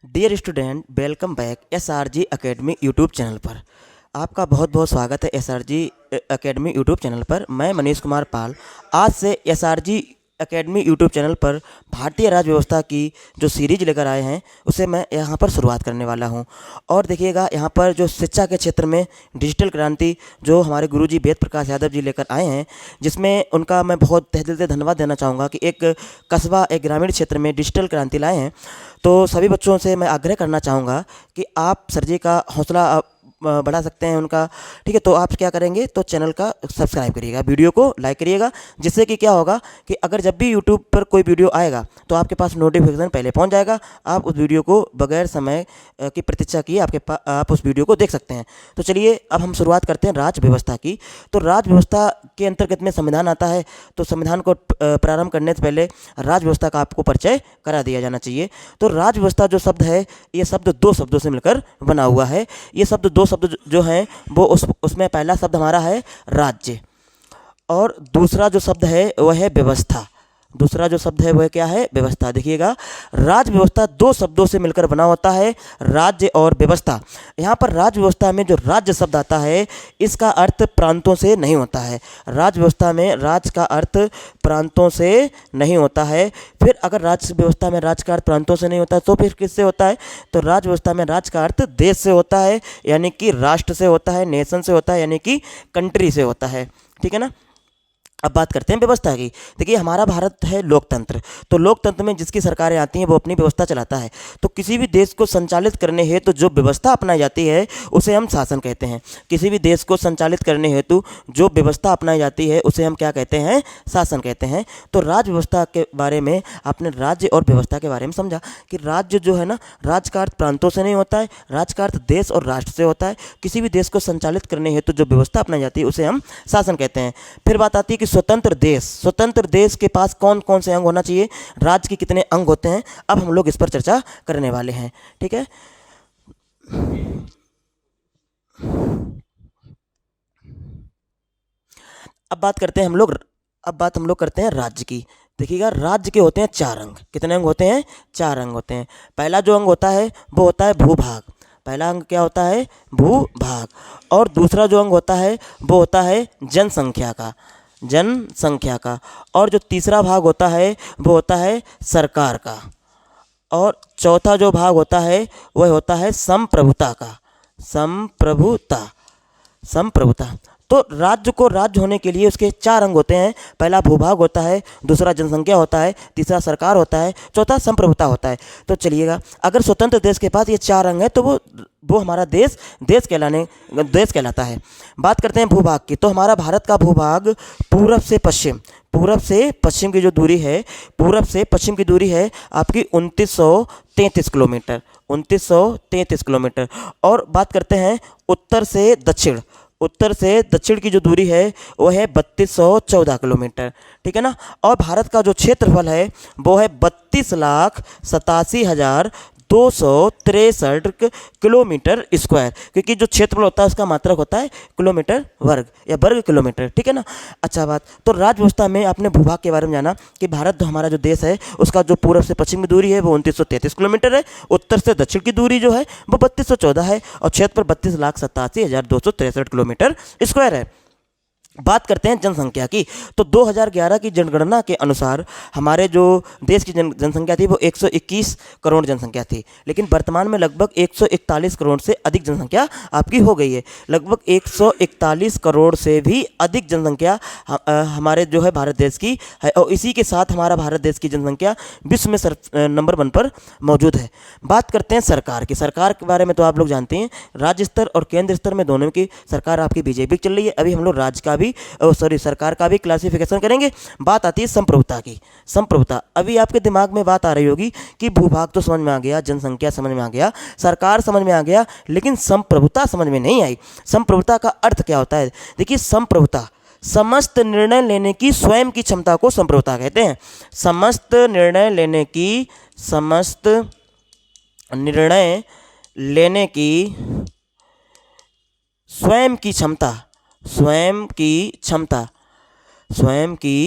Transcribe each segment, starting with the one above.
Dear student, welcome back SRG academy YouTube channel पर। आपका बहुत बहुत स्वागत है एसआरजी एकेडमी यूट्यूब चैनल पर। मैं मनीष कुमार पाल आज से एसआरजी एकेडमी यूट्यूब चैनल पर भारतीय राज्य व्यवस्था की जो सीरीज लेकर आए हैं उसे मैं यहाँ पर शुरुआत करने वाला हूँ। और देखिएगा, यहाँ पर जो शिक्षा के क्षेत्र में डिजिटल क्रांति जो हमारे गुरुजी वेद प्रकाश यादव जी लेकर आए हैं, जिसमें उनका मैं बहुत तहे दिल से धन्यवाद देना चाहूँगा कि एक कस्बा, एक ग्रामीण क्षेत्र में डिजिटल क्रांति लाए हैं। तो सभी बच्चों से मैं आग्रह करना चाहूँगा कि आप सर जी का हौसला बढ़ा सकते हैं उनका। ठीक है, तो आप क्या करेंगे तो चैनल का सब्सक्राइब करिएगा, वीडियो को लाइक करिएगा, जिससे कि क्या होगा कि अगर जब भी यूट्यूब पर कोई वीडियो आएगा तो आपके पास नोटिफिकेशन पहले पहुंच जाएगा। आप उस वीडियो को बगैर समय की प्रतीक्षा किए आप उस वीडियो को देख सकते हैं। तो चलिए अब हम शुरुआत करते हैं राज्य व्यवस्था की। तो राज्य व्यवस्था के अंतर्गत में संविधान आता है, तो संविधान को प्रारंभ करने से पहले राज्य व्यवस्था का आपको परिचय करा दिया जाना चाहिए। तो राज्य व्यवस्था जो शब्द है, ये शब्द दो शब्दों से मिलकर बना हुआ है। ये शब्द दो शब्द जो हैं वो उसमें पहला शब्द हमारा है राज्य, और दूसरा जो शब्द है वह है व्यवस्था। दूसरा जो शब्द है वह क्या है? व्यवस्था। देखिएगा, राज्य व्यवस्था दो शब्दों से मिलकर बना होता है, राज्य और व्यवस्था। यहाँ पर राज्य व्यवस्था में जो राज्य शब्द आता है, इसका अर्थ प्रांतों से नहीं होता है। राज्य व्यवस्था में राज्य का अर्थ प्रांतों से नहीं होता है। फिर अगर राज्य व्यवस्था में राज्य का अर्थ प्रांतों से नहीं होता है तो फिर किससे होता है? तो राज्य व्यवस्था में राज्य का अर्थ देश से होता है, यानी कि राष्ट्र से होता है, नेशन से होता है, यानी कि कंट्री से होता है। ठीक है ना। अब बात करते हैं व्यवस्था की। देखिए, हमारा भारत है लोकतंत्र, तो लोकतंत्र में जिसकी सरकारें आती हैं वो अपनी व्यवस्था चलाता है। तो किसी भी देश को संचालित करने हेतु जो व्यवस्था अपनाई जाती है उसे हम शासन कहते हैं। किसी भी देश को संचालित करने हेतु जो व्यवस्था अपनाई जाती है उसे हम क्या कहते हैं? शासन कहते हैं। तो राज्य व्यवस्था के बारे में आपने राज्य और व्यवस्था के बारे में समझा कि राज्य जो है ना, राज्य का अर्थ प्रांतों से नहीं होता है, राज्य का अर्थ देश और राष्ट्र से होता है। किसी भी देश को संचालित करने हेतु जो व्यवस्था अपनाई जाती है उसे हम शासन कहते हैं। फिर बात आती है कि स्वतंत्र देश, स्वतंत्र देश के पास कौन कौन से अंग होना चाहिए, राज्य के कितने अंग होते हैं, अब हम लोग इस पर चर्चा करने वाले हैं। ठीक है। अब बात करते हैं राज्य की। देखिएगा, राज्य के होते हैं चार अंग। कितने अंग होते हैं? चार अंग होते हैं। पहला जो अंग होता है वो होता है भूभाग। पहला अंग क्या होता है? भूभाग। और दूसरा जो अंग होता है वो होता है जनसंख्या का, जनसंख्या का। और जो तीसरा भाग होता है वो होता है सरकार का। और चौथा जो भाग होता है वह होता है संप्रभुता का, संप्रभुता, संप्रभुता। तो राज्य को राज्य होने के लिए उसके चार अंग होते हैं। पहला भूभाग होता है, दूसरा जनसंख्या होता है, तीसरा सरकार होता है, चौथा संप्रभुता होता है। तो चलिएगा, अगर स्वतंत्र देश के पास ये चार अंग है तो वो हमारा देश देश कहलाता है। बात करते हैं भूभाग की। तो हमारा भारत का भूभाग पूरब से पश्चिम की जो दूरी है, पूरब से पश्चिम की दूरी है आपकी 2933 किलोमीटर, 2933 किलोमीटर। और बात करते हैं उत्तर से दक्षिण की जो दूरी है वो है 3214 किलोमीटर। ठीक है ना। और भारत का जो क्षेत्रफल है वो है 32,87,263 किलोमीटर स्क्वायर, क्योंकि जो क्षेत्रफल होता है उसका मात्रक होता है किलोमीटर वर्ग या वर्ग किलोमीटर। ठीक है ना। अच्छा बात, तो राज्य व्यवस्था में आपने भूभाग के बारे में जाना कि भारत जो हमारा जो देश है उसका जो पूर्व से पश्चिम की दूरी है वो 2933 किलोमीटर है, उत्तर से दक्षिण की दूरी जो है वो 3214 है, और क्षेत्रफल 32,87,263 किलोमीटर स्क्वायर है। बात करते हैं जनसंख्या की। तो 2011 की जनगणना के अनुसार हमारे जो देश की जनसंख्या थी वो 121 करोड़ जनसंख्या थी, लेकिन वर्तमान में लगभग 141 करोड़ से अधिक जनसंख्या आपकी हो गई है। लगभग 141 करोड़ से भी अधिक जनसंख्या हमारे जो है भारत देश की है, और इसी के साथ हमारा भारत देश की जनसंख्या विश्व में नंबर 1 पर मौजूद है। बात करते हैं सरकार की। सरकार के बारे में तो आप लोग जानते हैं, राज्य स्तर और केंद्र स्तर में दोनों की सरकार आपकी बीजेपी चल रही है। अभी हम लोग राज्य का सरकार का भी क्लासिफिकेशन करेंगे। बात आती है संप्रभुता की। संप्रभुता, अभी आपके दिमाग में बात आ रही होगी कि भूभाग तो समझ में आ गया, जनसंख्या समझ में आ गया, सरकार समझ में आ गया, लेकिन संप्रभुता समझ में नहीं आई। संप्रभुता का अर्थ क्या होता है? देखिए, संप्रभुता समस्त निर्णय लेने की स्वयं की क्षमता को संप्रभुता कहते हैं। समस्त निर्णय लेने की स्वयं की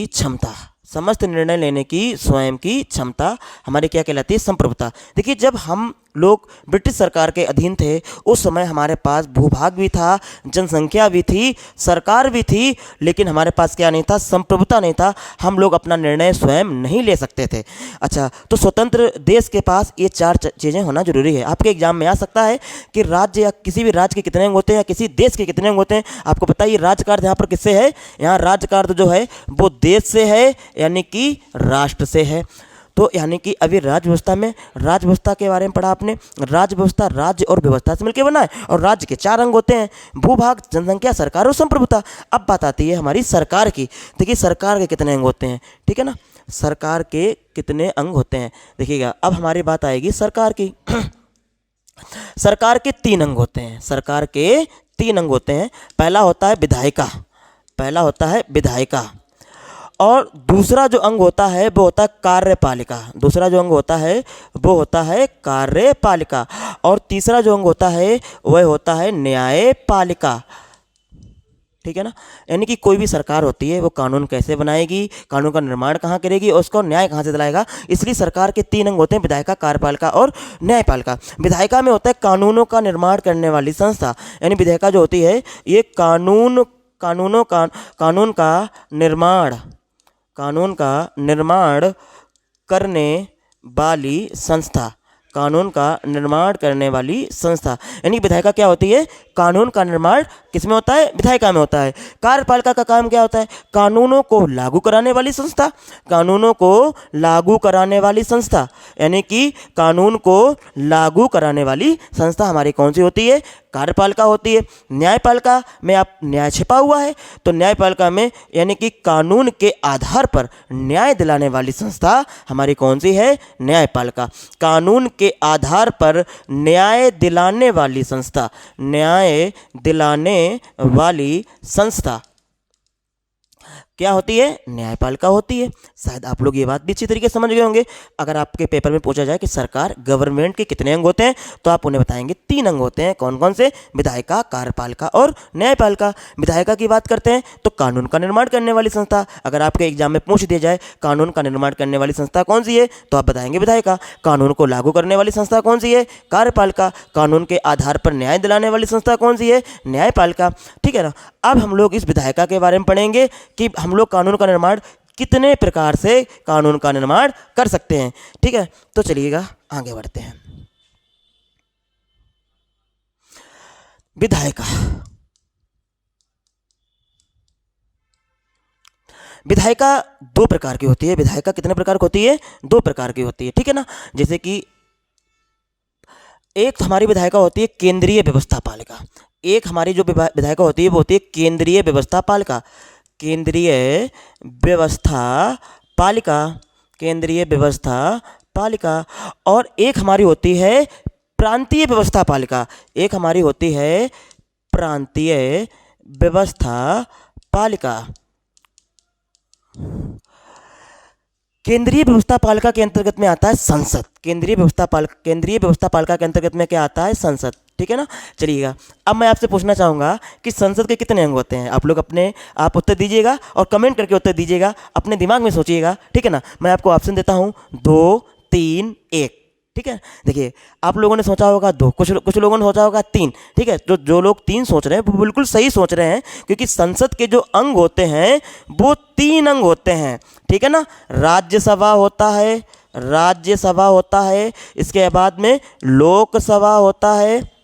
क्षमता, समस्त निर्णय लेने की स्वयं की क्षमता हमारी क्या कहलाती है? संप्रभुता। देखिए, जब हम लोग ब्रिटिश सरकार के अधीन थे उस समय हमारे पास भूभाग भी था, जनसंख्या भी थी, सरकार भी थी, लेकिन हमारे पास क्या नहीं था? संप्रभुता नहीं था। हम लोग अपना निर्णय स्वयं नहीं ले सकते थे। अच्छा, तो स्वतंत्र देश के पास ये 4 चीज़ें होना जरूरी है। आपके एग्जाम में आ सकता है कि राज्य या किसी भी राज्य के कितने अंग होते हैं या किसी देश के कितने अंग होते हैं। आपको पता है ये राज्य कार्य यहाँ पर किससे है? यहाँ राज्य कार्य जो है वो देश से है, यानी कि राष्ट्र से है। तो यानी कि अभी राज्य व्यवस्था में, राज्य व्यवस्था के बारे में पढ़ा आपने। राज्य व्यवस्था राज्य और व्यवस्था से मिलकर बना है और राज्य के 4 अंग होते हैं: भूभाग, जनसंख्या, सरकार और संप्रभुता। अब बात आती है हमारी सरकार की। देखिए, सरकार के कितने अंग होते हैं, ठीक है ना? सरकार के कितने अंग होते हैं देखिएगा। अब हमारी बात आएगी सरकार की। सरकार के 3 अंग होते हैं। सरकार के 3 अंग होते हैं। पहला होता है विधायिका, पहला होता है विधायिका, और दूसरा जो अंग होता है वो होता है कार्यपालिका। दूसरा जो अंग होता है वो होता है कार्यपालिका, और तीसरा जो अंग होता है वह होता है न्यायपालिका। ठीक है ना? यानी कि कोई भी सरकार होती है वो कानून कैसे बनाएगी, कानून का निर्माण कहाँ करेगी और उसको न्याय कहाँ से दिलाएगा। इसलिए सरकार के 3 अंग होते हैं: विधायिका, कार्यपालिका और न्यायपालिका। विधायिका में होता है कानूनों का निर्माण करने वाली संस्था। यानी विधायिका जो होती है ये कानून का निर्माण करने वाली संस्था। कानून का निर्माण करने वाली संस्था, यानी विधायिका क्या होती है? कानून का निर्माण किस में होता है? विधायिका में होता है। कार्यपालिका का काम क्या होता है? कानूनों को लागू कराने वाली संस्था। कानूनों को लागू कराने वाली संस्था, यानी कि कानून को लागू कराने वाली संस्था हमारी कौन सी होती है? कार्यपालिका होती है। न्यायपालिका में आप न्याय छिपा हुआ है, तो न्यायपालिका में यानी कि कानून के आधार पर न्याय दिलाने वाली संस्था हमारी कौन सी है? न्यायपालिका। कानून के आधार पर न्याय दिलाने वाली संस्था, न्याय दिलाने वाली संस्था क्या होती है? न्यायपालिका होती है। शायद आप लोग ये बात भी अच्छी तरीके से समझ गए होंगे। अगर आपके पेपर में पूछा जाए कि सरकार, गवर्नमेंट के कितने अंग होते हैं, तो आप उन्हें बताएंगे 3 अंग होते हैं। कौन कौन से? विधायिका, कार्यपालिका और न्यायपालिका। विधायिका की बात करते हैं तो कानून का निर्माण करने वाली संस्था। अगर आपके एग्जाम में पूछ दिया जाए कानून का निर्माण करने वाली संस्था कौन सी है, तो आप बताएंगे विधायिका। कानून को लागू करने वाली संस्था कौन सी है? कार्यपालिका। कानून के आधार पर न्याय दिलाने वाली संस्था कौन सी है? न्यायपालिका। ठीक है ना? अब हम लोग इस विधायिका के बारे में पढ़ेंगे कि हम लोग कानून का निर्माण कितने प्रकार से कानून का निर्माण कर सकते हैं। ठीक है, तो चलिएगा आगे बढ़ते हैं। विधायिका, विधायिका 2 प्रकार की होती है। विधायिका कितने प्रकार की होती है? 2 प्रकार की होती है। ठीक है ना? जैसे कि एक हमारी विधायिका होती है केंद्रीय व्यवस्था पालिका। एक हमारी जो विधायिका होती है वो होती है केंद्रीय व्यवस्था पालिका। केंद्रीय व्यवस्था पालिका, केंद्रीय व्यवस्था पालिका। और एक हमारी होती है प्रांतीय व्यवस्था पालिका। एक हमारी होती है प्रांतीय व्यवस्था पालिका। केंद्रीय व्यवस्था पालिका के अंतर्गत में आता है संसद। केंद्रीय व्यवस्था पालिका के अंतर्गत में क्या आता है? संसद। ठीक है ना? चलिएगा, अब मैं आपसे पूछना चाहूँगा कि संसद के कितने अंग होते हैं। आप लोग आप उत्तर दीजिएगा और कमेंट करके उत्तर दीजिएगा, अपने दिमाग में सोचिएगा। ठीक है ना? मैं आपको ऑप्शन देता हूँ 2, 3, 1। ठीक है, देखिए आप लोगों ने सोचा होगा 2, कुछ लोगों ने सोचा होगा 3। ठीक है, तो जो लोग 3 सोच रहे हैं वो बिल्कुल सही सोच रहे हैं, क्योंकि संसद के जो अंग होते हैं वो 3 अंग होते हैं। ठीक है ना? राज्यसभा होता है, राज्यसभा होता है, इसके बाद में लोकसभा होता है,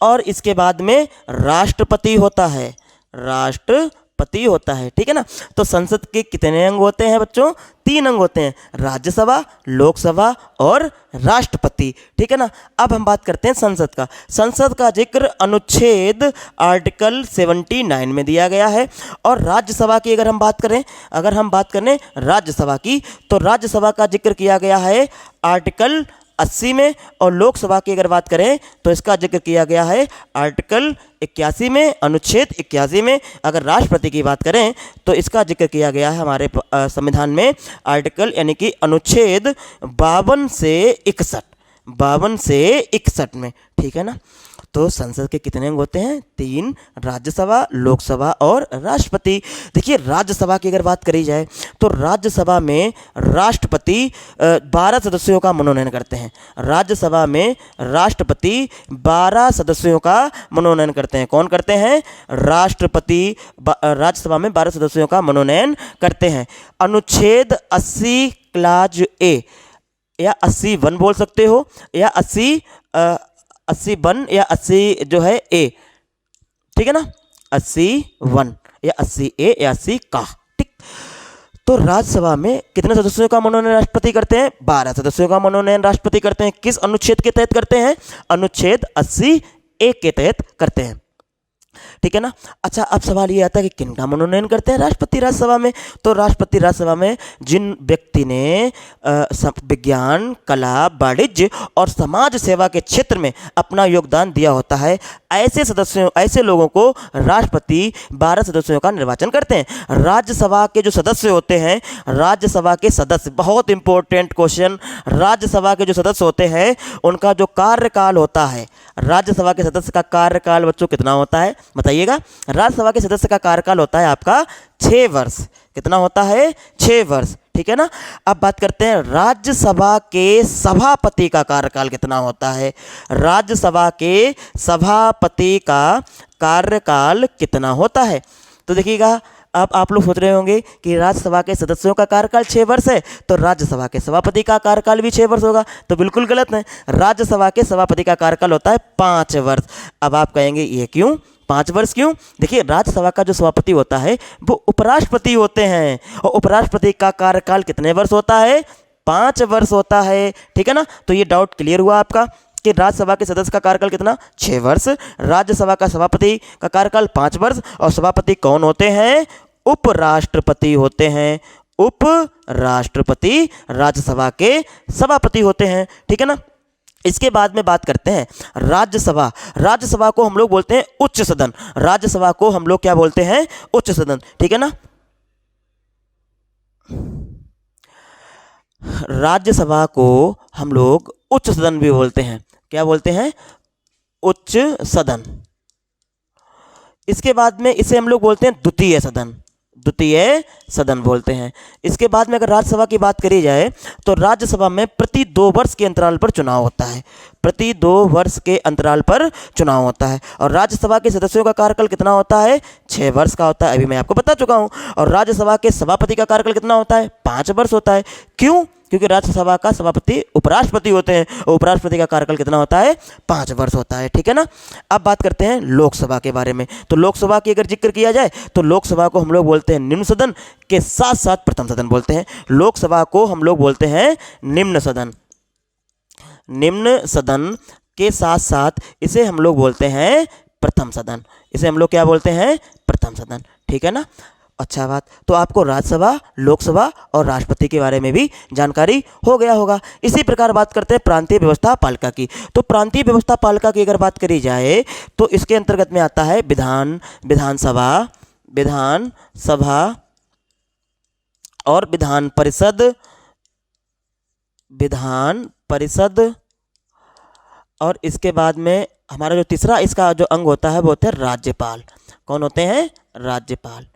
और इसके बाद में राष्ट्रपति होता है, राष्ट्रपति होता है। ठीक है ना? तो संसद के कितने अंग होते हैं बच्चों? 3 अंग होते हैं: राज्यसभा, लोकसभा और राष्ट्रपति। ठीक है ना? अब हम बात करते हैं संसद का। संसद का जिक्र अनुच्छेद आर्टिकल 79 में दिया गया है। और राज्यसभा की अगर हम बात करें राज्यसभा की, तो राज्यसभा का जिक्र किया गया है आर्टिकल 80 में, और लोकसभा की अगर बात करें तो इसका जिक्र किया गया है आर्टिकल 81 में, अनुच्छेद 81 में। अगर राष्ट्रपति की बात करें तो इसका जिक्र किया गया है हमारे संविधान में आर्टिकल यानी कि अनुच्छेद 52 से 61 में। ठीक है ना? तो संसद के कितने अंग होते हैं? 3, राज्यसभा, लोकसभा और राष्ट्रपति। देखिए राज्यसभा की अगर बात करी जाए तो राज्यसभा में राष्ट्रपति 12 सदस्यों का मनोनयन करते हैं। राज्यसभा में राष्ट्रपति 12 सदस्यों का मनोनयन करते हैं। कौन करते हैं? राष्ट्रपति राज्यसभा में 12 सदस्यों का मनोनयन करते हैं। अनुच्छेद 80 क्लाज ए या 80(1) बोल सकते हो, या 80(1) या 80 जो है ए, ठीक है ना, 80(1) या 80(a) या 80 का, ठीक। तो राज्यसभा में कितने सदस्यों का मनोनयन राष्ट्रपति करते हैं? 12 सदस्यों का मनोनयन राष्ट्रपति करते हैं। किस अनुच्छेद के तहत करते हैं? अनुच्छेद 80(a) के तहत करते हैं, ठीक है ना। अच्छा, अब सवाल ये आता है कि किनका मनोनयन करते हैं राष्ट्रपति राज्यसभा में? तो राष्ट्रपति राज्यसभा में जिन व्यक्ति ने विज्ञान, कला, वाणिज्य और समाज सेवा के क्षेत्र में अपना योगदान दिया होता है, ऐसे लोगों को राष्ट्रपति 12 सदस्यों का निर्वाचन करते हैं। राज्यसभा के जो सदस्य होते हैं, राज्यसभा के सदस्य, बहुत इंपॉर्टेंट क्वेश्चन, राज्यसभा के जो सदस्य होते हैं उनका जो कार्यकाल होता है, राज्यसभा के सदस्य का कार्यकाल बच्चों कितना होता है बताइएगा? राज्यसभा के सदस्य का कार्यकाल होता है आपका 6 वर्ष। कितना होता है? 6 वर्ष, ठीक है ना। अब बात करते हैं राज्यसभा के सभापति का कार्यकाल कितना होता है। राज्यसभा के सभापति का कार्यकाल कितना होता है? तो देखिएगा, अब आप लोग सोच रहे होंगे कि राज्यसभा के सदस्यों का कार्यकाल 6 वर्ष है तो राज्यसभा के सभापति का कार्यकाल भी 6 वर्ष होगा, तो बिल्कुल गलत है। राज्यसभा के सभापति का कार्यकाल होता है 5 वर्ष। अब आप कहेंगे ये क्यों? 5 वर्ष क्यों? देखिए, राज्यसभा का जो सभापति होता है वो उपराष्ट्रपति होते हैं, और उपराष्ट्रपति का कार्यकाल कितने वर्ष होता है? 5 वर्ष होता है, ठीक है ना। तो ये डाउट क्लियर हुआ आपका कि राज्यसभा के सदस्य का कार्यकाल कितना? 6 वर्ष। राज्यसभा का सभापति का कार्यकाल 5 वर्ष, और सभापति कौन होते हैं? उपराष्ट्रपति होते हैं। उपराष्ट्रपति राज्यसभा के सभापति होते हैं, ठीक है ना। इसके बाद में बात करते हैं राज्यसभा। राज्यसभा को हम लोग बोलते हैं उच्च सदन। राज्यसभा को हम लोग क्या बोलते हैं? उच्च सदन, ठीक है ना। राज्यसभा को हम लोग उच्च सदन भी बोलते हैं। क्या बोलते हैं? उच्च सदन। इसके बाद में इसे हम लोग बोलते हैं द्वितीय सदन। द्वितीय सदन बोलते हैं। इसके बाद में अगर राज्यसभा की बात करी जाए तो राज्यसभा में प्रति 2 वर्ष के अंतराल पर चुनाव होता है। प्रति 2 वर्ष के अंतराल पर चुनाव होता है। और राज्यसभा के सदस्यों का कार्यकाल कितना होता है? 6 वर्ष का होता है, अभी मैं आपको बता चुका हूं। और राज्यसभा के सभापति का कार्यकाल कितना होता है? 5 वर्ष होता है। क्यों? क्योंकि राज्यसभा का सभापति उपराष्ट्रपति होते हैं, और उपराष्ट्रपति का कार्यकाल कितना होता है? 5 वर्ष होता है, ठीक है ना। अब बात करते हैं लोकसभा के बारे में। तो लोकसभा की अगर जिक्र किया जाए तो लोकसभा को हम लोग बोलते हैं निम्न सदन के साथ साथ प्रथम सदन बोलते हैं। लोकसभा को हम लोग बोलते हैं निम्न सदन। निम्न सदन के साथ साथ इसे हम लोग बोलते हैं प्रथम सदन। इसे हम लोग क्या बोलते हैं? प्रथम सदन, ठीक है ना। अच्छा बात, तो आपको राज्यसभा, लोकसभा और राष्ट्रपति के बारे में भी जानकारी हो गया होगा। इसी प्रकार बात करते हैं प्रांतीय व्यवस्था पालिका की। तो प्रांतीय व्यवस्था पालिका की अगर बात करी जाए तो इसके अंतर्गत में आता है विधानसभा और विधान परिषद। और इसके बाद में हमारा जो तीसरा इसका जो अंग होता है वो होता है राज्यपाल। कौन होते हैं? राज्यपाल।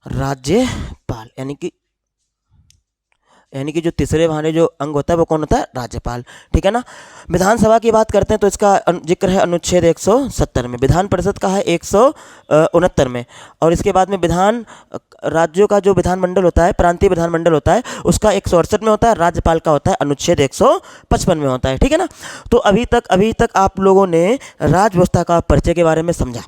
राज्यपाल यानी कि जो तीसरे वाले जो अंग होता है वो कौन होता है? राज्यपाल, ठीक है ना। विधानसभा की बात करते हैं तो इसका जिक्र है अनुच्छेद 170 में। विधान परिषद का है 169 में। और इसके बाद में राज्यों का जो विधानमंडल होता है, प्रांतीय विधानमंडल होता है, उसका 168 में होता है। राज्यपाल का होता है अनुच्छेद 155 में होता है, ठीक है ना। तो अभी तक आप लोगों ने राजव्यवस्था का परिचय के बारे में समझा,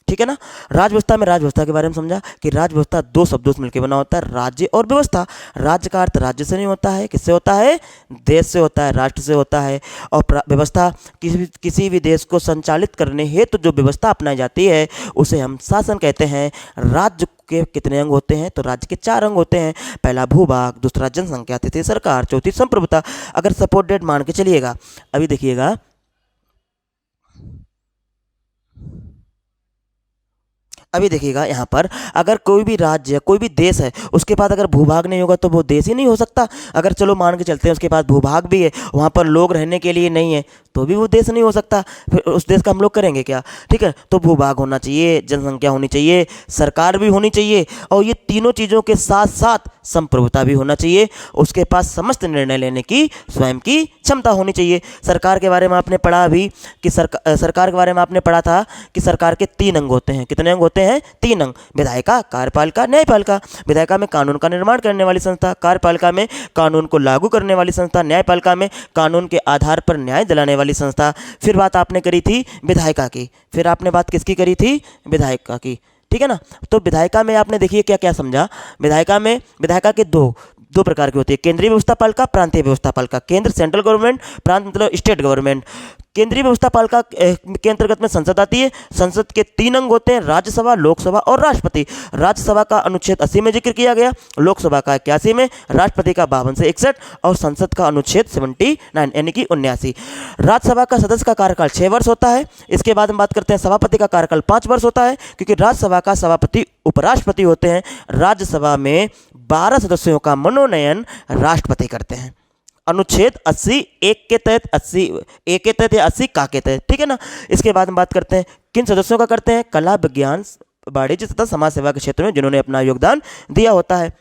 ठीक है ना। राजव्यवस्था के बारे में समझा कि राजव्यवस्था 2 शब्दों से मिलकर बना होता है, राज्य और व्यवस्था। राज्य का अर्थ राज्य से नहीं होता है, किससे होता है? देश से होता है, राष्ट्र से होता है। और व्यवस्था किसी भी देश को संचालित करने हेतु जो व्यवस्था अपनाई जाती है उसे हम शासन कहते हैं। राज्य के कितने अंग होते हैं? तो राज्य के 4 अंग होते हैं। पहला भूभाग, दूसरा जनसंख्या, तीसरी सरकार, चौथी संप्रभुता। अगर सपोर्ट डेट मान के चलिएगा, अभी देखिएगा अभी देखिएगा यहाँ पर, अगर कोई भी राज्य कोई भी देश है उसके पास अगर भूभाग नहीं होगा तो वो देश ही नहीं हो सकता। अगर चलो मान के चलते हैं उसके पास भूभाग भी है, वहाँ पर लोग रहने के लिए नहीं है, तो भी वो देश नहीं हो सकता। फिर उस देश का हम लोग करेंगे क्या? ठीक है, तो भूभाग होना चाहिए, जनसंख्या होनी चाहिए, सरकार भी होनी चाहिए, और ये तीनों चीज़ों के साथ साथ संप्रभुता भी होना चाहिए। उसके पास समस्त निर्णय लेने की स्वयं की क्षमता होनी चाहिए। सरकार के बारे में आपने पढ़ा अभी कि सरकार के बारे में आपने पढ़ा था कि सरकार के 3 अंग होते हैं। कितने अंग होते हैं? 3 अंग। विधायिका, कार्यपालिका, न्यायपालिका। विधायिका में कानून का निर्माण करने वाली संस्था, कार्यपालिका में कानून को लागू करने वाली संस्था, न्यायपालिका में कानून के आधार पर न्याय दिलाने वाली संस्था। फिर बात आपने करी थी विधायिका की, फिर आपने बात किसकी करी थी? विधायिका की। ठीक है ना। तो विधायिका में आपने देखिए क्या क्या समझा। विधायिका के दो प्रकार की होती है, केंद्रीय व्यवस्था पालिका, प्रांतीय व्यवस्था पालिका। केंद्र सेंट्रल गवर्नमेंट, प्रांत मतलब स्टेट गवर्नमेंट। केंद्रीय व्यवस्था पालिका के अंतर्गत में संसद आती है। संसद के 3 अंग होते हैं, राज्यसभा, लोकसभा और राष्ट्रपति। राज्यसभा का अनुच्छेद 80 में जिक्र किया गया, लोकसभा का 81 में, राष्ट्रपति का 52 से 61 और संसद का अनुच्छेद 79 यानी कि 79। राज्यसभा का सदस्य का कार्यकाल 6 वर्ष होता है। इसके बाद हम बात करते हैं सभापति का कार्यकाल 5 वर्ष होता है, क्योंकि राज्यसभा का सभापति उपराष्ट्रपति होते हैं। राज्यसभा में 12 सदस्यों का मनोनयन राष्ट्रपति करते हैं। अनुच्छेद 80 एक के तहत, 80 एक के तहत या 80 का के तहत। ठीक है ना। इसके बाद हम बात करते हैं किन सदस्यों का करते हैं? कला, विज्ञान, वाणिज्य तथा समाज सेवा के क्षेत्र में जिन्होंने अपना योगदान दिया होता है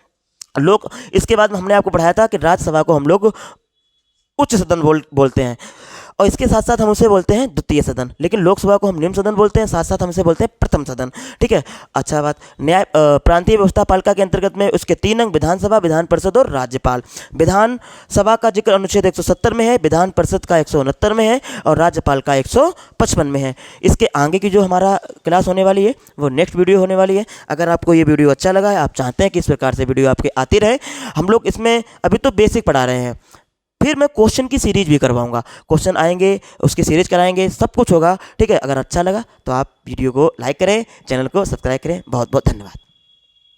लोग। इसके बाद हमने आपको पढ़ाया था कि राज्यसभा को हम लोग उच्च सदन बोलते हैं, और इसके साथ साथ हम उसे बोलते हैं द्वितीय सदन। लेकिन लोकसभा को हम निम्न सदन बोलते हैं, साथ साथ हम उसे बोलते हैं प्रथम सदन। ठीक है। अच्छा बात, प्रांतीय व्यवस्था पालिका के अंतर्गत में उसके 3 अंग, विधानसभा, विधान परिषद और राज्यपाल। विधानसभा का जिक्र अनुच्छेद 170 में है, विधान परिषद का 169 में है और राज्यपाल का 155 में है। इसके आगे की जो हमारा क्लास होने वाली है वो नेक्स्ट वीडियो होने वाली है। अगर आपको ये वीडियो अच्छा लगा है, आप चाहते हैं कि इस प्रकार से वीडियो आपके आती रहे, हम लोग इसमें अभी तो बेसिक पढ़ा रहे हैं, फिर मैं क्वेश्चन की सीरीज भी करवाऊंगा। क्वेश्चन आएंगे, उसकी सीरीज कराएंगे, सब कुछ होगा। ठीक है। अगर अच्छा लगा तो आप वीडियो को लाइक करें, चैनल को सब्सक्राइब करें। बहुत बहुत धन्यवाद।